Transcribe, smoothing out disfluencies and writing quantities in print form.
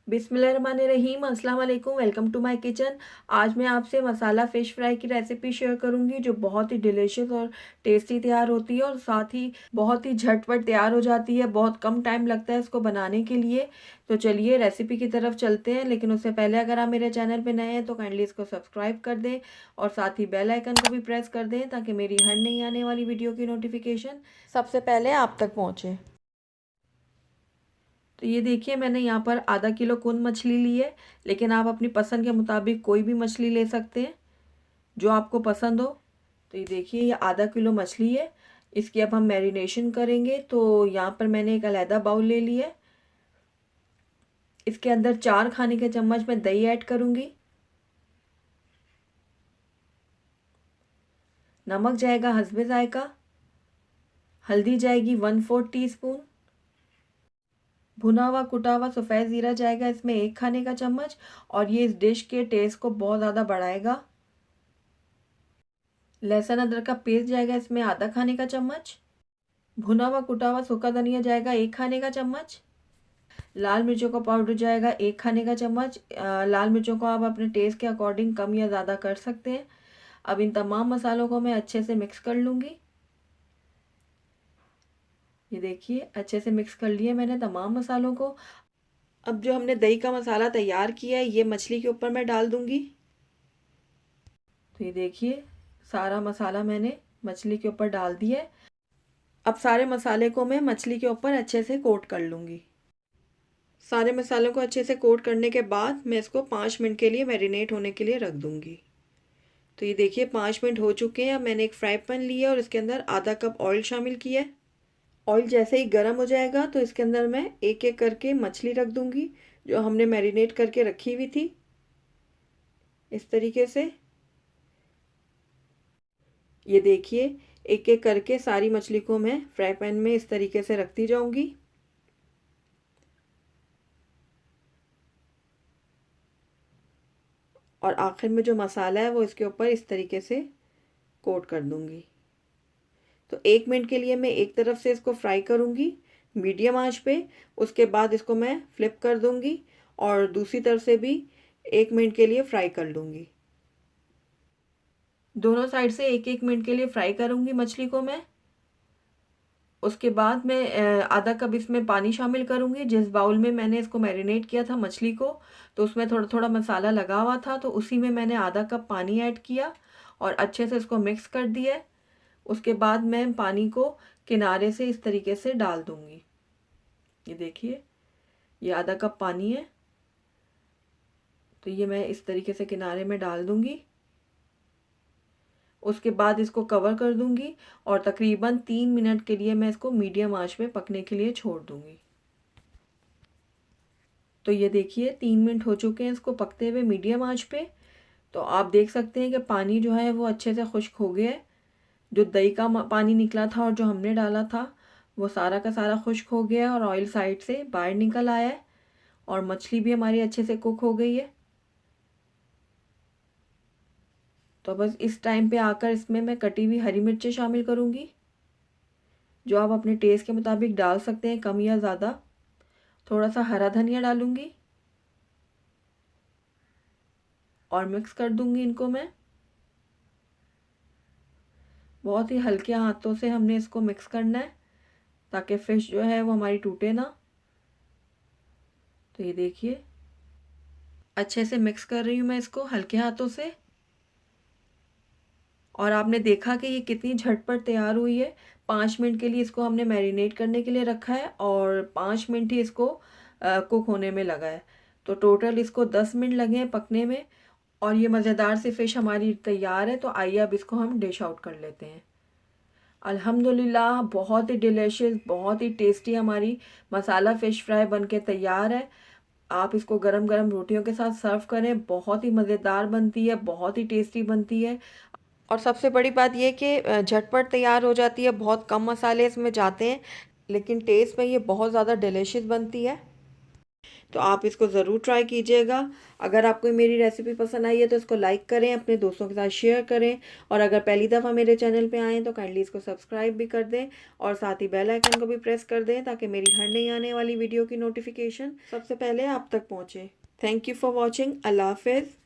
बिस्मिल्लाहिर्रहमानिर्रहीम, अस्सलाम वालेकुम। Welcome to my kitchen. आज मैं आपसे मसाला फ़िश फ्राई की रेसिपी शेयर करूंगी जो बहुत ही डिलीशियस और टेस्टी तैयार होती है और साथ ही बहुत ही झटपट तैयार हो जाती है। बहुत कम टाइम लगता है इसको बनाने के लिए। तो चलिए रेसिपी की तरफ चलते हैं, लेकिन उससे पहले अगर आप मेरे चैनल पर नए हैं तो काइंडली इसको सब्सक्राइब कर दें और साथ ही बेल आइकन को भी प्रेस कर दें ताकि मेरी हर नई आने वाली वीडियो की नोटिफिकेशन सबसे पहले आप तक पहुँचे। तो ये देखिए मैंने यहाँ पर आधा किलो कुन मछली ली है, लेकिन आप अपनी पसंद के मुताबिक कोई भी मछली ले सकते हैं जो आपको पसंद हो। तो ये देखिए ये आधा किलो मछली है। इसकी अब हम मैरिनेशन करेंगे। तो यहाँ पर मैंने एक अलहदा बाउल ले लिया है। इसके अंदर 4 खाने के चम्मच मैं दही ऐड करूँगी। नमक जाएगा हस्बे जायका। हल्दी जाएगी 1/4 टीस्पून। भुना हुआ कुटा हुआ सफ़ेद ज़ीरा जाएगा इसमें 1 खाने का चम्मच, और ये इस डिश के टेस्ट को बहुत ज़्यादा बढ़ाएगा। लहसुन अदरक का पेस्ट जाएगा इसमें आधा खाने का चम्मच। भुना हुआ कुटा हुआ सूखा धनिया जाएगा 1 खाने का चम्मच। लाल मिर्चों का पाउडर जाएगा 1 खाने का चम्मच। लाल मिर्चों को आप अपने टेस्ट के अकॉर्डिंग कम या ज़्यादा कर सकते हैं। अब इन तमाम मसालों को मैं अच्छे से मिक्स कर लूँगी। ये देखिए अच्छे से मिक्स कर लिया मैंने तमाम मसालों को। अब जो हमने दही का मसाला तैयार किया है ये मछली के ऊपर मैं डाल दूँगी। तो ये देखिए सारा मसाला मैंने मछली के ऊपर डाल दिया है। अब सारे मसाले को मैं मछली के ऊपर अच्छे से कोट कर लूँगी। सारे मसालों को अच्छे से कोट करने के बाद मैं इसको 5 मिनट के लिए मैरिनेट होने के लिए रख दूँगी। तो ये देखिए 5 मिनट हो चुके हैं। अब मैंने एक फ्राई पैन लिया और इसके अंदर आधा कप ऑयल शामिल किया है। ऑयल जैसे ही गर्म हो जाएगा तो इसके अंदर मैं एक एक करके मछली रख दूँगी जो हमने मैरिनेट करके रखी हुई थी, इस तरीके से। ये देखिए एक एक करके सारी मछली को मैं फ्राई पैन में इस तरीके से रखती जाऊंगी। और आखिर में जो मसाला है वो इसके ऊपर इस तरीके से कोट कर दूंगी। तो 1 मिनट के लिए मैं एक तरफ से इसको फ्राई करूंगी मीडियम आंच पे। उसके बाद इसको मैं फ्लिप कर दूंगी और दूसरी तरफ से भी 1 मिनट के लिए फ्राई कर लूँगी। दोनों साइड से एक एक मिनट के लिए फ्राई करूंगी मछली को मैं। उसके बाद मैं आधा कप इसमें पानी शामिल करूंगी। जिस बाउल में मैंने इसको मैरिनेट किया था मछली को, तो उसमें थोड़ा थोड़ा मसाला लगा हुआ था, तो उसी में मैंने आधा कप पानी ऐड किया और अच्छे से इसको मिक्स कर दिया। उसके बाद मैं पानी को किनारे से इस तरीके से डाल दूंगी। ये देखिए ये आधा कप पानी है, तो ये मैं इस तरीके से किनारे में डाल दूंगी। उसके बाद इसको कवर कर दूंगी और तकरीबन 3 मिनट के लिए मैं इसको मीडियम आंच में पकने के लिए छोड़ दूंगी। तो ये देखिए 3 मिनट हो चुके हैं इसको पकते हुए मीडियम आंच पे। तो आप देख सकते हैं कि पानी जो है वो अच्छे से खुश्क हो गया है। जो दही का पानी निकला था और जो हमने डाला था वो सारा का सारा खुश्क हो गया है और ऑयल साइड से बाहर निकल आया है और मछली भी हमारी अच्छे से कुक हो गई है। तो बस इस टाइम पे आकर इसमें मैं कटी हुई हरी मिर्चें शामिल करूँगी, जो आप अपने टेस्ट के मुताबिक डाल सकते हैं, कम या ज़्यादा। थोड़ा सा हरा धनिया डालूँगी और मिक्स कर दूँगी इनको मैं। बहुत ही हल्के हाथों से हमने इसको मिक्स करना है ताकि फ़िश जो है वो हमारी टूटे ना। तो ये देखिए अच्छे से मिक्स कर रही हूँ मैं इसको हल्के हाथों से। और आपने देखा कि ये कितनी झटपट तैयार हुई है। 5 मिनट के लिए इसको हमने मैरिनेट करने के लिए रखा है और 5 मिनट ही इसको कुक होने में लगा है। तो टोटल इसको 10 मिनट लगे हैं पकने में और ये मज़ेदार सी फ़िश हमारी तैयार है। तो आइए अब इसको हम डिश आउट कर लेते हैं। अल्हम्दुलिल्लाह बहुत ही डिलीशियस, बहुत ही टेस्टी हमारी मसाला फ़िश फ्राई बनके तैयार है। आप इसको गरम गरम रोटियों के साथ सर्व करें, बहुत ही मज़ेदार बनती है, बहुत ही टेस्टी बनती है। और सबसे बड़ी बात ये कि झटपट तैयार हो जाती है, बहुत कम मसाले इसमें जाते हैं, लेकिन टेस्ट में ये बहुत ज़्यादा डिलीशियस बनती है। तो आप इसको ज़रूर ट्राई कीजिएगा। अगर आपको मेरी रेसिपी पसंद आई है तो इसको लाइक करें, अपने दोस्तों के साथ शेयर करें, और अगर पहली दफ़ा मेरे चैनल पे आएँ तो काइंडली इसको सब्सक्राइब भी कर दें और साथ ही बेल आइकन को भी प्रेस कर दें ताकि मेरी हर नई आने वाली वीडियो की नोटिफिकेशन सबसे पहले आप तक पहुँचे। Thank you for watching. अल्लाह हाफिज़।